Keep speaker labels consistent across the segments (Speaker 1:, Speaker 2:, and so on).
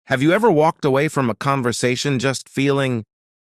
Speaker 1: Have you ever walked away from a conversation just feeling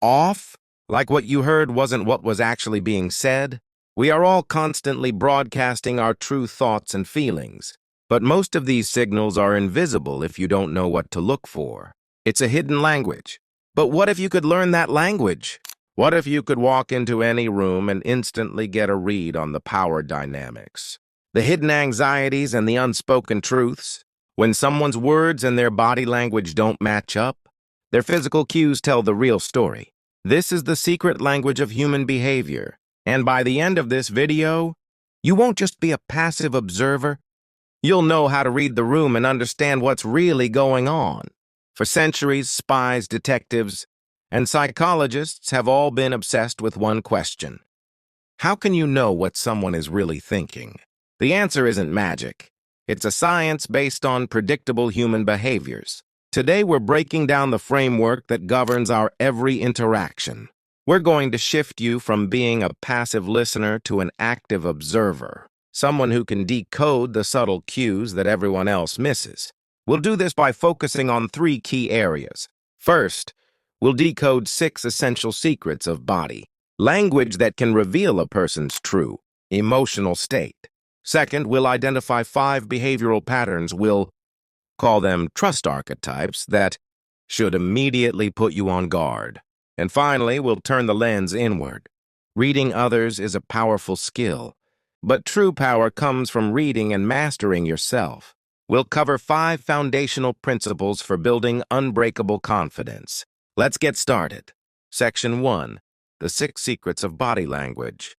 Speaker 1: off? Like what you heard wasn't what was actually being said? We are all constantly broadcasting our true thoughts and feelings, but most of these signals are invisible if you don't know what to look for. It's a hidden language. But what if you could learn that language? What if you could walk into any room and instantly get a read on the power dynamics, the hidden anxieties and the unspoken truths? When someone's words and their body language don't match up, their physical cues tell the real story. This is the secret language of human behavior. And by the end of this video, you won't just be a passive observer. You'll know how to read the room and understand what's really going on. For centuries, spies, detectives, and psychologists have all been obsessed with one question. How can you know what someone is really thinking? The answer isn't magic. It's a science based on predictable human behaviors. Today, we're breaking down the framework that governs our every interaction. We're going to shift you from being a passive listener to an active observer, someone who can decode the subtle cues that everyone else misses. We'll do this by focusing on 3 key areas. First, we'll decode 6 essential secrets of body language that can reveal a person's true emotional state. Second, we'll identify 5 behavioral patterns. We'll call them trust archetypes that should immediately put you on guard. And finally, we'll turn the lens inward. Reading others is a powerful skill, but true power comes from reading and mastering yourself. We'll cover 5 foundational principles for building unbreakable confidence. Let's get started. Section 1. The 6 secrets of body language.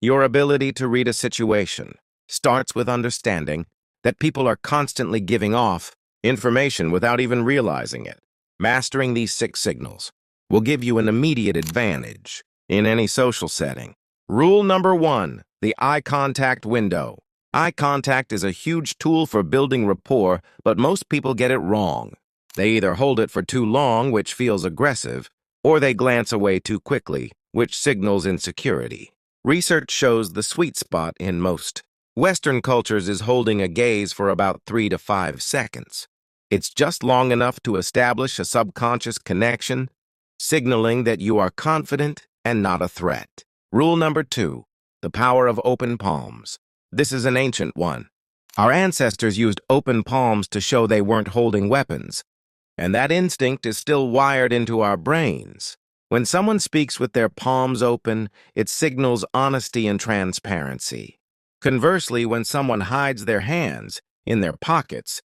Speaker 1: Your ability to read a situation starts with understanding that people are constantly giving off information without even realizing it. Mastering these 6 signals will give you an immediate advantage in any social setting. Rule number 1, the eye contact window. Eye contact is a huge tool for building rapport, but most people get it wrong. They either hold it for too long, which feels aggressive, or they glance away too quickly, which signals insecurity. Research shows the sweet spot in most Western cultures is holding a gaze for about 3 to 5 seconds. It's just long enough to establish a subconscious connection, signaling that you are confident and not a threat. Rule number 2, the power of open palms. This is an ancient one. Our ancestors used open palms to show they weren't holding weapons, and that instinct is still wired into our brains. When someone speaks with their palms open, it signals honesty and transparency. Conversely, when someone hides their hands in their pockets,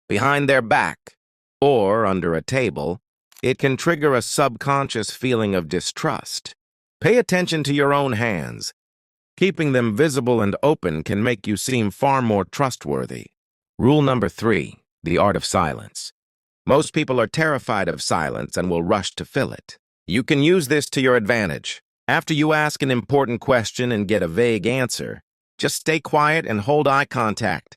Speaker 1: behind their back, or under a table, it can trigger a subconscious feeling of distrust. Pay attention to your own hands. Keeping them visible and open can make you seem far more trustworthy. Rule number 3, the art of silence. Most people are terrified of silence and will rush to fill it. You can use this to your advantage. After you ask an important question and get a vague answer, just stay quiet and hold eye contact.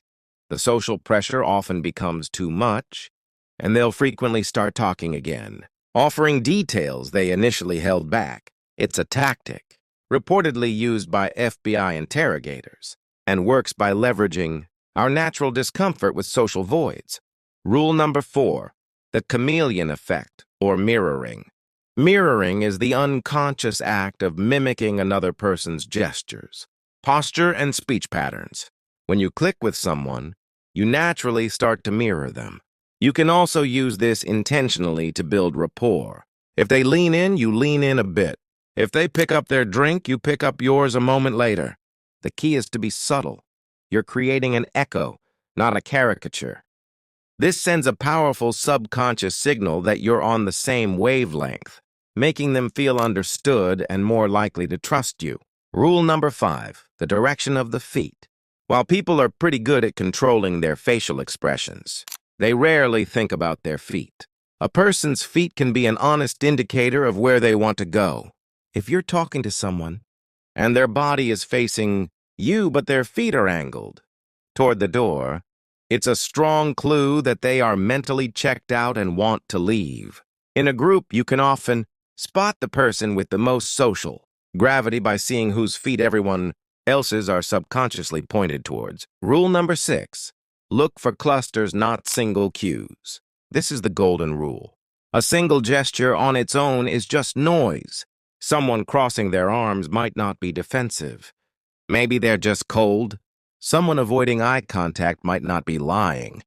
Speaker 1: The social pressure often becomes too much, and they'll frequently start talking again, offering details they initially held back. It's a tactic reportedly used by FBI interrogators and works by leveraging our natural discomfort with social voids. Rule number 4, the chameleon effect, or mirroring. Mirroring is the unconscious act of mimicking another person's gestures, posture, and speech patterns. When you click with someone, you naturally start to mirror them. You can also use this intentionally to build rapport. If they lean in, you lean in a bit. If they pick up their drink, you pick up yours a moment later. The key is to be subtle. You're creating an echo, not a caricature. This sends a powerful subconscious signal that you're on the same wavelength, making them feel understood and more likely to trust you. Rule number 5, the direction of the feet. While people are pretty good at controlling their facial expressions, they rarely think about their feet. A person's feet can be an honest indicator of where they want to go. If you're talking to someone and their body is facing you but their feet are angled toward the door, it's a strong clue that they are mentally checked out and want to leave. In a group, you can often spot the person with the most social gravity by seeing whose feet everyone else's are subconsciously pointed towards. Rule number 6, look for clusters, not single cues. This is the golden rule. A single gesture on its own is just noise. Someone crossing their arms might not be defensive. Maybe they're just cold. Someone avoiding eye contact might not be lying.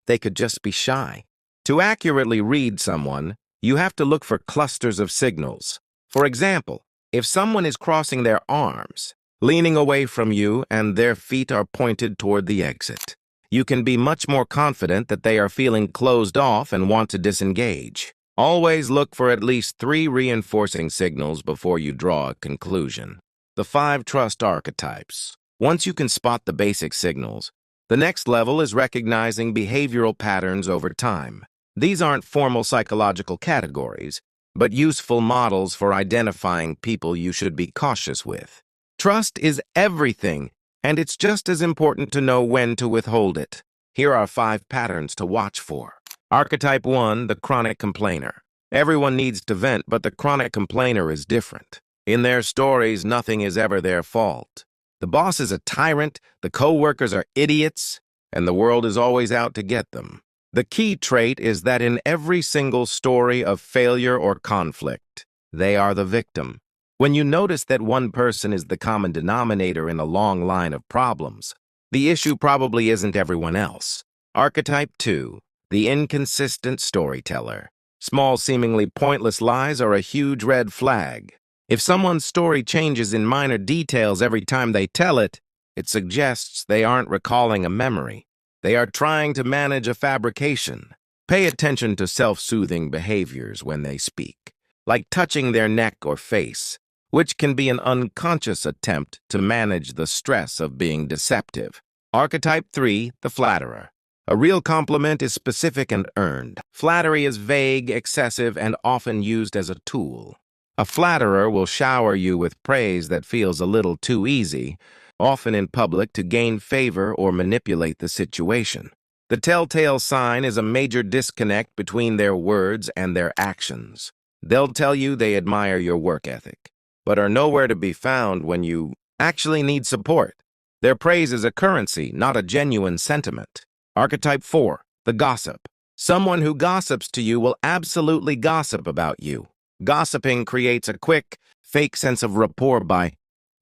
Speaker 1: They could just be shy. To accurately read someone, you have to look for clusters of signals. For example, if someone is crossing their arms, leaning away from you, and their feet are pointed toward the exit, you can be much more confident that they are feeling closed off and want to disengage. Always look for at least 3 reinforcing signals before you draw a conclusion. The 5 trust archetypes. Once you can spot the basic signals, the next level is recognizing behavioral patterns over time. These aren't formal psychological categories, but useful models for identifying people you should be cautious with. Trust is everything, and it's just as important to know when to withhold it. Here are 5 patterns to watch for. Archetype 1, the chronic complainer. Everyone needs to vent, but the chronic complainer is different. In their stories, nothing is ever their fault. The boss is a tyrant, the co-workers are idiots, and the world is always out to get them. The key trait is that in every single story of failure or conflict, they are the victim. When you notice that one person is the common denominator in a long line of problems, the issue probably isn't everyone else. Archetype 2, the inconsistent storyteller. Small, seemingly pointless lies are a huge red flag. If someone's story changes in minor details every time they tell it, it suggests they aren't recalling a memory. They are trying to manage a fabrication. Pay attention to self-soothing behaviors when they speak, like touching their neck or face, which can be an unconscious attempt to manage the stress of being deceptive. Archetype 3, the flatterer. A real compliment is specific and earned. Flattery is vague, excessive, and often used as a tool. A flatterer will shower you with praise that feels a little too easy, often in public to gain favor or manipulate the situation. The telltale sign is a major disconnect between their words and their actions. They'll tell you they admire your work ethic, but are nowhere to be found when you actually need support. Their praise is a currency, not a genuine sentiment. Archetype 4, the gossip. Someone who gossips to you will absolutely gossip about you. Gossiping creates a quick, fake sense of rapport by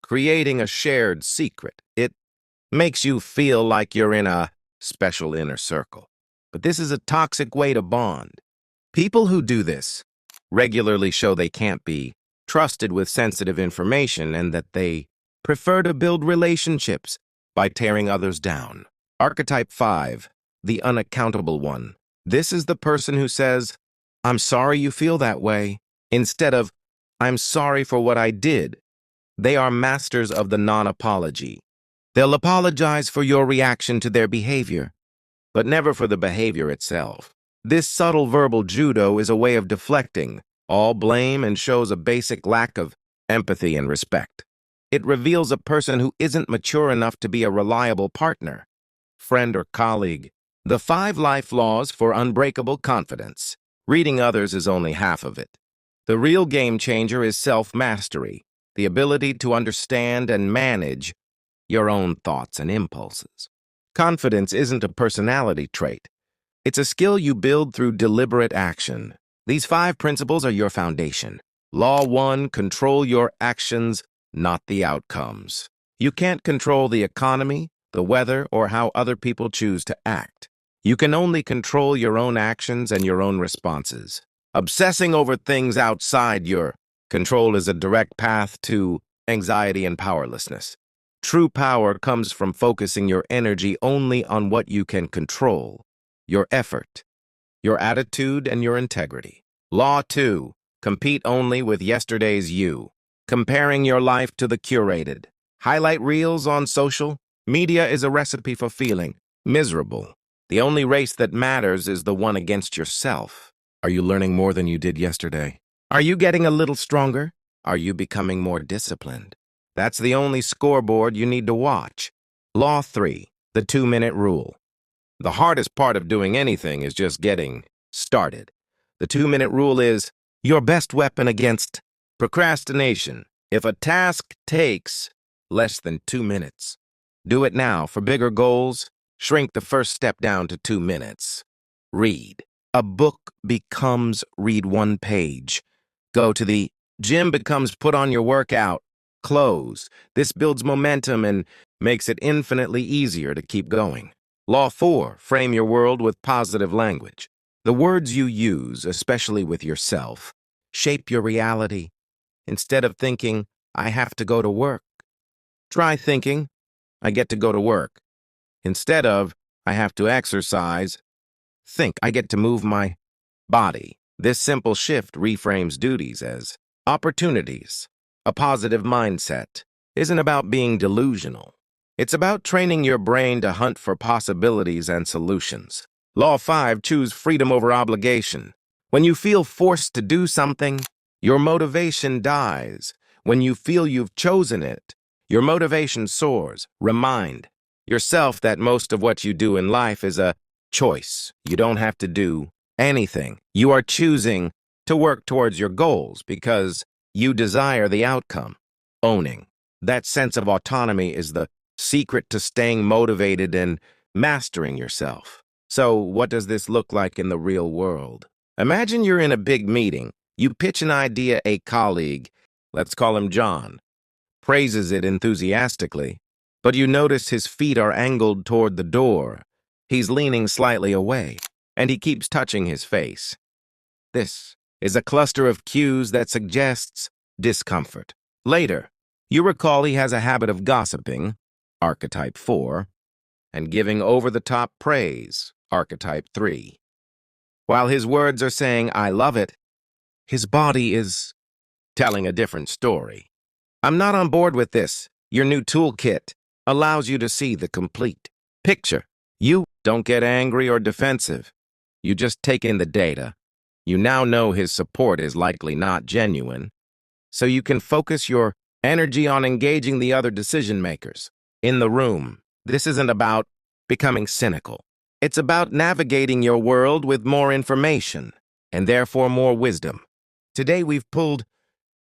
Speaker 1: creating a shared secret. It makes you feel like you're in a special inner circle. But this is a toxic way to bond. People who do this regularly show they can't be trusted with sensitive information and that they prefer to build relationships by tearing others down. Archetype 5, the unaccountable one. This is the person who says, "I'm sorry you feel that way," instead of, "I'm sorry for what I did." They are masters of the non-apology. They'll apologize for your reaction to their behavior, but never for the behavior itself. This subtle verbal judo is a way of deflecting all blame and shows a basic lack of empathy and respect. It reveals a person who isn't mature enough to be a reliable partner, friend, or colleague. The 5 life laws for unbreakable confidence. Reading others is only half of it. The real game changer is self-mastery, the ability to understand and manage your own thoughts and impulses. Confidence isn't a personality trait. It's a skill you build through deliberate action. These 5 principles are your foundation. Law 1, control your actions, not the outcomes. You can't control the economy, the weather, or how other people choose to act. You can only control your own actions and your own responses. Obsessing over things outside your control is a direct path to anxiety and powerlessness. True power comes from focusing your energy only on what you can control: your effort, your attitude, and your integrity. Law 2, compete only with yesterday's you. Comparing your life to the curated highlight reels on social media is a recipe for feeling miserable. The only race that matters is the one against yourself. Are you learning more than you did yesterday? Are you getting a little stronger? Are you becoming more disciplined? That's the only scoreboard you need to watch. Law 3, the 2-minute rule. The hardest part of doing anything is just getting started. The 2-minute rule is your best weapon against procrastination. If a task takes less than 2 minutes, do it now. For bigger goals, shrink the first step down to 2 minutes. Read. A book becomes read one page. Go to the gym becomes put on your workout clothes. This builds momentum and makes it infinitely easier to keep going. Law 4, frame your world with positive language. The words you use, especially with yourself, shape your reality. Instead of thinking, I have to go to work, try thinking, I get to go to work. Instead of, I have to exercise, think, I get to move my body. This simple shift reframes duties as opportunities. A positive mindset isn't about being delusional. It's about training your brain to hunt for possibilities and solutions. Law 5, choose freedom over obligation. When you feel forced to do something, your motivation dies. When you feel you've chosen it, your motivation soars. Remind yourself that most of what you do in life is a choice. You don't have to do anything. You are choosing to work towards your goals because you desire the outcome. Owning that sense of autonomy is the secret to staying motivated and mastering yourself. So, what does this look like in the real world? Imagine you're in a big meeting. You pitch an idea, a colleague, let's call him John, praises it enthusiastically, but you notice his feet are angled toward the door. He's leaning slightly away, and he keeps touching his face. This is a cluster of cues that suggests discomfort. Later, you recall he has a habit of gossiping, Archetype 4, and giving over-the-top praise, Archetype 3. While his words are saying, I love it, his body is telling a different story. I'm not on board with this. Your new toolkit allows you to see the complete picture. You don't get angry or defensive. You just take in the data. You now know his support is likely not genuine, so you can focus your energy on engaging the other decision makers in the room. This isn't about becoming cynical. It's about navigating your world with more information and therefore more wisdom. Today we've pulled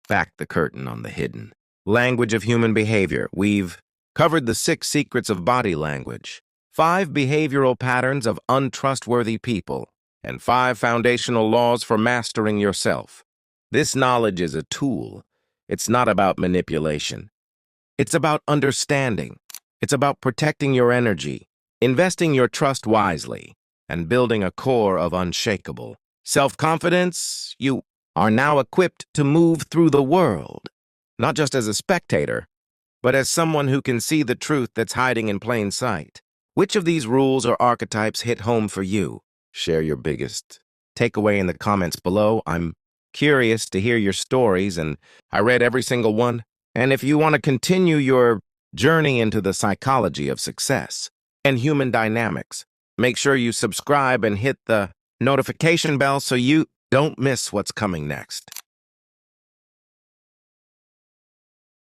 Speaker 1: back the curtain on the hidden language of human behavior. We've covered the 6 secrets of body language, 5 behavioral patterns of untrustworthy people, and 5 foundational laws for mastering yourself. This knowledge is a tool. It's not about manipulation. It's about understanding. It's about protecting your energy, investing your trust wisely, and building a core of unshakable self-confidence. You are now equipped to move through the world, not just as a spectator, but as someone who can see the truth that's hiding in plain sight. Which of these rules or archetypes hit home for you? Share your biggest takeaway in the comments below. I'm curious to hear your stories, and I read every single one. And if you want to continue your journey into the psychology of success and human dynamics, make sure you subscribe and hit the notification bell so you don't miss what's coming next.